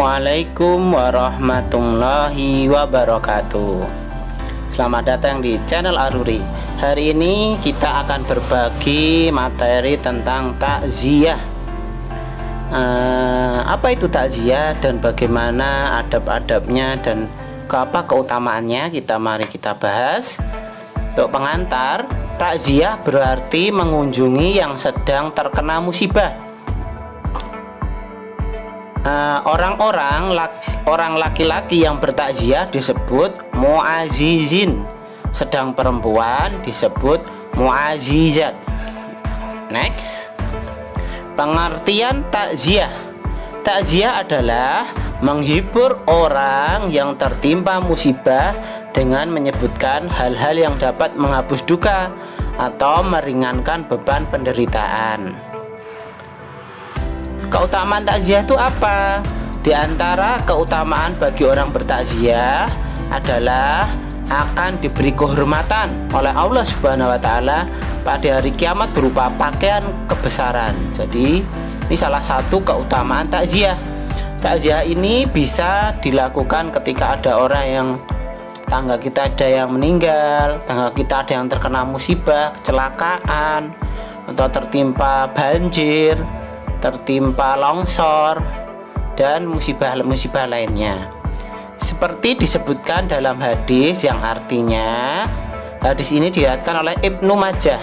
Assalamualaikum warahmatullahi wabarakatuh. Selamat datang di channel Aruri. Hari ini kita akan berbagi materi tentang takziah. Apa itu takziah dan bagaimana adab-adabnya dan apa keutamaannya, mari kita bahas. Untuk pengantar, takziah berarti mengunjungi yang sedang terkena musibah. Orang laki-laki yang bertakziah disebut mu'azizin, sedang perempuan disebut mu'azizat. Next, pengertian takziah. Takziah adalah menghibur orang yang tertimpa musibah dengan menyebutkan hal-hal yang dapat menghapus duka atau meringankan beban penderitaan. Keutamaan takziah itu apa? Di antara keutamaan bagi orang bertakziah adalah akan diberi kehormatan oleh Allah Subhanahu wa taala pada hari kiamat berupa pakaian kebesaran. Jadi, ini salah satu keutamaan takziah. Takziah ini bisa dilakukan ketika ada orang yang tetangga kita ada yang meninggal, tetangga kita ada yang terkena musibah, kecelakaan, atau tertimpa banjir, tertimpa longsor, dan musibah-musibah lainnya. Seperti disebutkan dalam hadis yang artinya, hadis ini diriwayatkan oleh Ibnu Majah.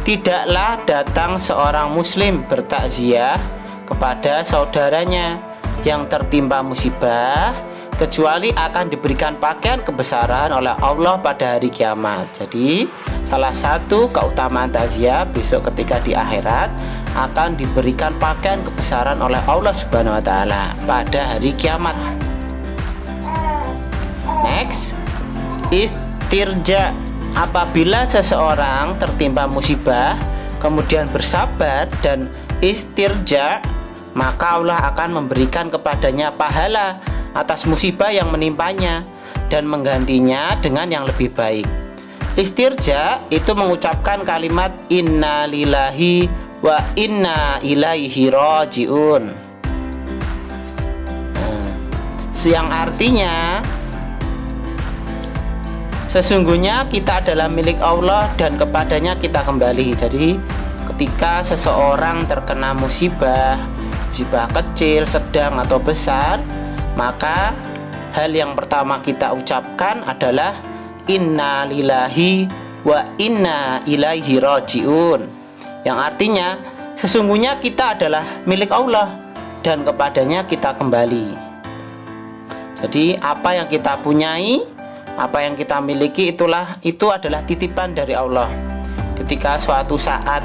Tidaklah datang seorang muslim bertakziah kepada saudaranya yang tertimpa musibah kecuali akan diberikan pakaian kebesaran oleh Allah pada hari kiamat. Jadi salah satu keutamaan takziah, besok ketika di akhirat akan diberikan pakaian kebesaran oleh Allah Subhanahu wa taala pada hari kiamat. Next, istirja. Apabila seseorang tertimpa musibah kemudian bersabar dan istirja, maka Allah akan memberikan kepadanya pahala atas musibah yang menimpanya dan menggantinya dengan yang lebih baik. Istirja itu mengucapkan kalimat inna lillahi wa inna ilaihi rajiun, yang artinya sesungguhnya kita adalah milik Allah dan kepadanya kita kembali. Jadi ketika seseorang terkena musibah kecil, sedang atau besar, maka hal yang pertama kita ucapkan adalah inna lillahi wa inna ilaihi rajiun, yang artinya sesungguhnya kita adalah milik Allah dan kepadanya kita kembali. Jadi apa yang kita punyai, apa yang kita miliki itu adalah titipan dari Allah. Ketika suatu saat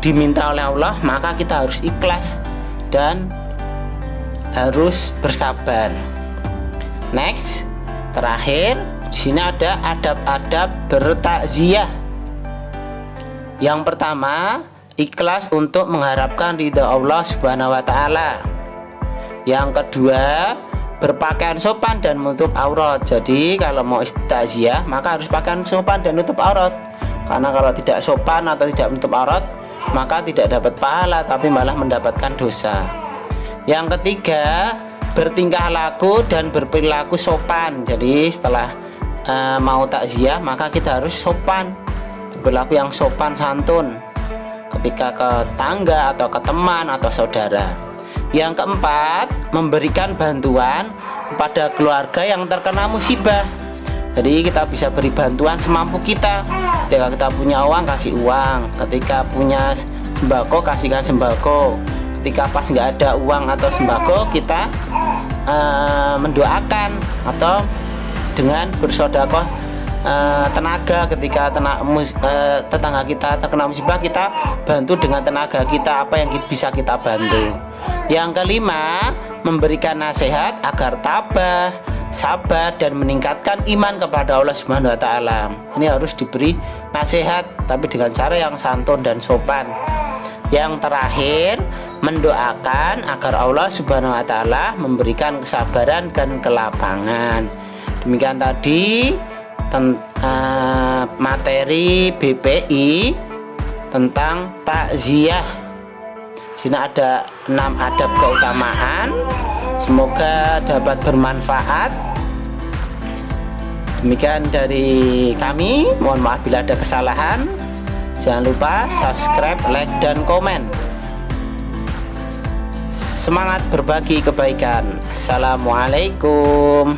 diminta oleh Allah, maka kita harus ikhlas dan harus bersabar. Next, terakhir di sini ada adab-adab bertakziah. Yang pertama, ikhlas untuk mengharapkan ridha Allah Subhanahu wa taala. Yang kedua, berpakaian sopan dan menutup aurat. Jadi kalau mau takziah maka harus pakaian sopan dan menutup aurat. Karena kalau tidak sopan atau tidak menutup aurat, maka tidak dapat pahala tapi malah mendapatkan dosa. Yang ketiga, bertingkah laku dan berperilaku sopan. Jadi setelah mau takziah maka kita harus sopan, berperilaku yang sopan santun ketika ke tetangga atau ke teman atau saudara. Yang keempat, memberikan bantuan kepada keluarga yang terkena musibah. Jadi kita bisa beri bantuan semampu kita. Ketika kita punya uang, kasih uang. Ketika punya sembako, kasihkan sembako. Ketika pas nggak ada uang atau sembako, kita mendoakan atau dengan bersedekah tenaga. Ketika tetangga kita terkena musibah, kita bantu dengan tenaga kita apa yang bisa kita bantu. Yang kelima, memberikan nasihat agar tabah, sabar dan meningkatkan iman kepada Allah Subhanahu wa taala. Ini harus diberi nasihat tapi dengan cara yang santun dan sopan. Yang terakhir, mendoakan agar Allah Subhanahu wa taala memberikan kesabaran dan kelapangan. Demikian tadi materi BPI tentang takziah. Sini ada 6 adab keutamaan. Semoga dapat bermanfaat. Demikian dari kami. Mohon maaf bila ada kesalahan. Jangan lupa subscribe, like, dan komen. Semangat berbagi kebaikan. Assalamualaikum.